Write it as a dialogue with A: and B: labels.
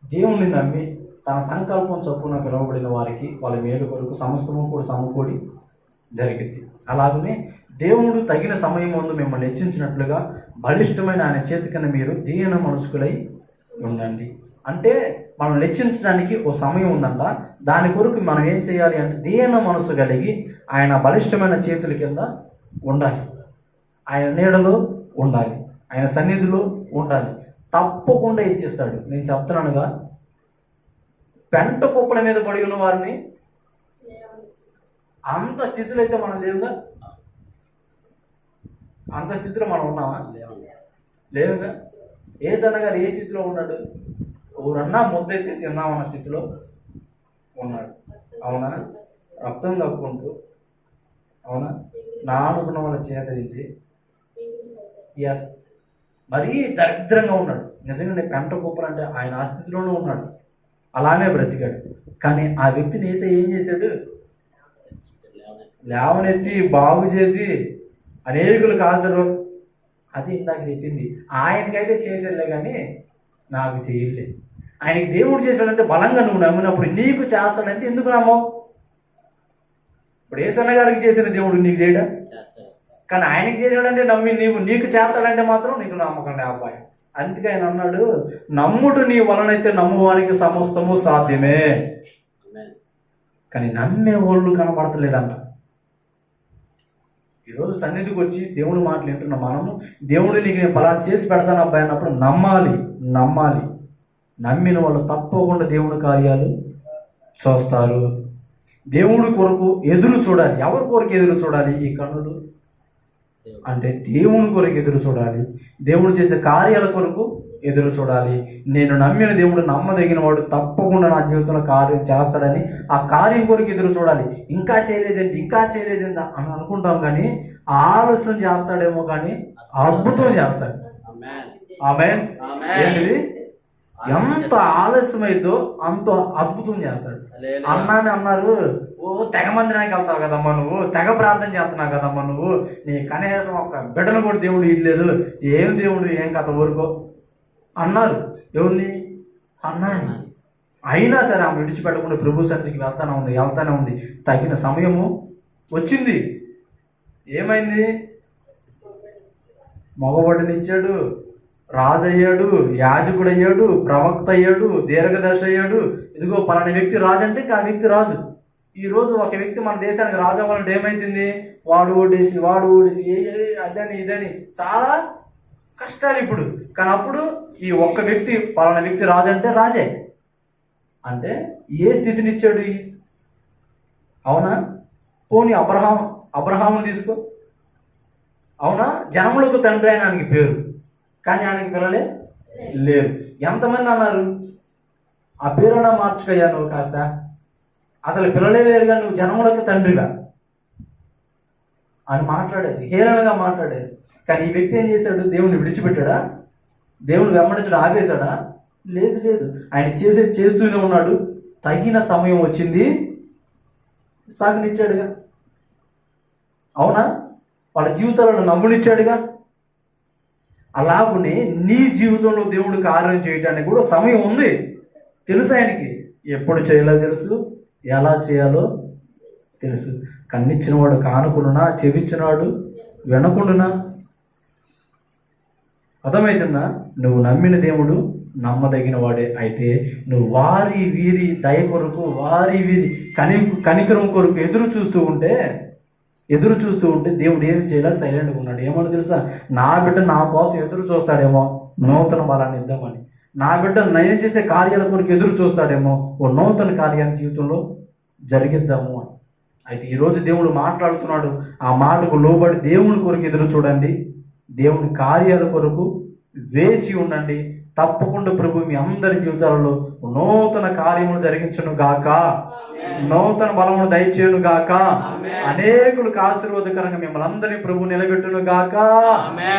A: దేవుణ్ణి నమ్మి తన సంకల్పం చొప్పున పిలువబడిన వారికి వాళ్ళ మేలు కొరకు సమస్తము కూడా సమకూడి జరిగింది. అలాగనే దేవుడు తగిన సమయం ముందు మిమ్మల్ని హెచ్చించినట్లుగా బలిష్టమైన ఆయన చేతికన్నా మీరు దీన మనస్కులై ఉండండి. అంటే మనం లెచ్చించడానికి ఓ సమయం ఉందంట. దాని కొరకు మనం ఏం చేయాలి అంటే దీన మనసు కలిగి ఆయన బలిష్టమైన చేతుల కింద ఉండాలి, ఆయన నీడలో ఉండాలి, ఆయన సన్నిధిలో ఉండాలి. తప్పకుండా ఇచ్చేస్తాడు. నేను చెప్తున్నానుగా, పెంట కుప్పల మీద పడి ఉన్న వారిని అంత స్థితిలో అయితే మనం లేవుగా. అంత స్థితిలో మనం ఉన్నామా? లేవుగా. యేసన్న గారు ఏ స్థితిలో ఉన్నాడు? ఊరన్నా ముద్దైతే తిన్నామన్న స్థితిలో ఉన్నాడు. అవునా? రక్తం కప్పుకుంటూ, అవునా, నా అనుకున్న వాళ్ళ చేతరించి ఎస్ మరీ దరిద్రంగా ఉన్నాడు. నిజంగా పెంట కుప్పలు అంటే ఆయన ఆ స్థితిలోనే ఉన్నాడు, అలానే బ్రతికాడు. కానీ ఆ వ్యక్తిని ఏం చేశాడు? లేవనెత్తి బాగు చేసి అనేకులకు ఆశలు. అది ఇందాక చెప్పింది. ఆయనకైతే చేసేలే కానీ నాకు చేయలే. ఆయనకి దేవుడు చేశాడంటే బలంగా నువ్వు నమ్మినప్పుడు నీకు చేస్తాడంటే ఎందుకు నమ్మవు? ఇప్పుడు యేసన్న గారికి చేసిన దేవుడు నీకు చేయడా? కానీ ఆయనకి చేశాడంటే నమ్మి నీకు చేస్తాడంటే మాత్రం నీకు నమ్మకం అబ్బాయి. అందుకే ఆయన అన్నాడు, నమ్ముడు నీ వలనైతే నమ్మువానికి సమస్తము సాధ్యమే. కానీ నమ్మే వాళ్ళు కనబడతలేదంట. ఈరోజు సన్నిధికి వచ్చి దేవుని మాటలు వింటున్నాం మనము. దేవుడు నీకు నేను ఫలానా చేసి పెడతాను అబ్బాయి అన్నప్పుడు నమ్మాలి. నమ్మిన వాళ్ళు తప్పకుండా దేవుని కార్యాలు చూస్తారు. దేవుడి కొరకు ఎదురు చూడాలి. ఎవరి కొరకు ఎదురు చూడాలి? ఈ కన్నులు అంటే దేవుని కొరకు ఎదురు చూడాలి. దేవుడు చేసే కార్యాల కొరకు ఎదురు చూడాలి. నేను నమ్మిన దేవుడు నమ్మదగిన వాడు, తప్పకుండా నా జీవితంలో కార్యం చేస్తాడని ఆ కార్యం కొరకు ఎదురు చూడాలి. ఇంకా చేయలేదేంటి అని అనుకుంటాం, కానీ ఆలస్యం చేస్తాడేమో కానీ అద్భుతం చేస్తాడు. ఆమేన్. ఏంటిది? ఎంత ఆలస్యమైందో అంత అద్భుతం చేస్తాడు. అన్నాని అన్నారు, ఓ తెగ మందిరానికి వెళ్తావు కదమ్మా నువ్వు, తెగ ప్రార్థన చేస్తున్నావు కదమ్మా నువ్వు, నీ కనీసం ఒక బిడ్డను కూడా దేవుడు ఇవ్వలేదు, ఏం దేవుడు ఏం కథ ఊరుకో అన్నారు. ఎవరిని? అన్నాని. అయినా సరే ఆమె విడిచిపెట్టకుండా ప్రభు సన్నిధికి వెళ్తానే ఉంది. తగిన సమయము వచ్చింది. ఏమైంది? మగబడినిచ్చాడు, రాజు అయ్యాడు, యాజకుడు అయ్యాడు, ప్రవక్త అయ్యాడు, దీర్ఘదర్శి అయ్యాడు. ఇదిగో పలానా వ్యక్తి రాజు అంటే ఆ వ్యక్తి రాజు. ఈరోజు ఒక వ్యక్తి మన దేశానికి రాజు అవ్వాలంటే ఏమైతుంది? వాడు ఓడేసి అదని ఇదని చాలా కష్టాలు ఇప్పుడు. కానీ అప్పుడు ఈ ఒక్క వ్యక్తి పలానా వ్యక్తి రాజు అంటే రాజే. అంటే ఏ స్థితిని ఇచ్చాడు? అవునా? పోనీ అబ్రహాముని తీసుకో. అవునా? జనములకు తండ్రి అయిన ఆయనకి పేరు, కానీ ఆయనకి పిల్లలే లేరు. ఎంతమంది అన్నారు, ఆ పేరున్నా మార్చుకయ్యా నువ్వు కాస్త, అసలు పిల్లలే లేరుగా, నువ్వు జనములకు తండ్రిగా అని మాట్లాడేది, హేళనగా మాట్లాడేది. కానీ ఈ వ్యక్తి ఏం చేశాడు? దేవుని విడిచిపెట్టాడా? దేవుని వెంబడించడం ఆపేశాడా? లేదు. ఆయన చేస్తూనే ఉన్నాడు. తగిన సమయం వచ్చింది, సాగునిచ్చాడుగా. అవునా? వాళ్ళ జీవితాలను నమ్మునిచ్చాడుగా. అలాగనే నీ జీవితంలో దేవుడు కార్యం చేయడానికి కూడా సమయం ఉంది. తెలుసు ఆయనకి. ఎప్పుడు చేయాలో తెలుసు, ఎలా చేయాలో తెలుసు. కన్నిచ్చిన వాడు కానుకుండునా, చెవిచ్చినవాడు వినకుండునా. అర్థమవుతుందా? నువ్వు నమ్మిన దేవుడు నమ్మదగిన వాడే. అయితే నువ్వు వారి వీరి దయ కొరకు, వారి వీరి కనికరం కొరకు ఎదురు చూస్తూ ఉంటే దేవుడు ఏం చేయాలి? సైలెంట్గా ఉన్నాడు. ఏమని తెలుసా? నా బిడ్డ నా కోసం ఎదురు చూస్తాడేమో, నూతన బలాన్ని ఇద్దామని. నా బిడ్డ నేను చేసే కార్యాల కొరకు ఎదురు చూస్తాడేమో, ఓ నూతన కార్యాన్ని జీవితంలో జరిగిద్దాము అని. అయితే ఈరోజు దేవుడు మాట్లాడుతున్నాడు. ఆ మాటకు లోబడి దేవుని కొరకు ఎదురు చూడండి, దేవుని కార్యాల కొరకు వేచి ఉండండి. తప్పకుండా ప్రభు మీ అందరి జీవితాలలో నూతన కార్యములు జరిగించును గాక, నూతన బలమును దయచేయును గాక, అనేకులకు ఆశీర్వాదకరంగా మిమ్మల్ని అందరినీ ప్రభు నిలబెట్టును గాక.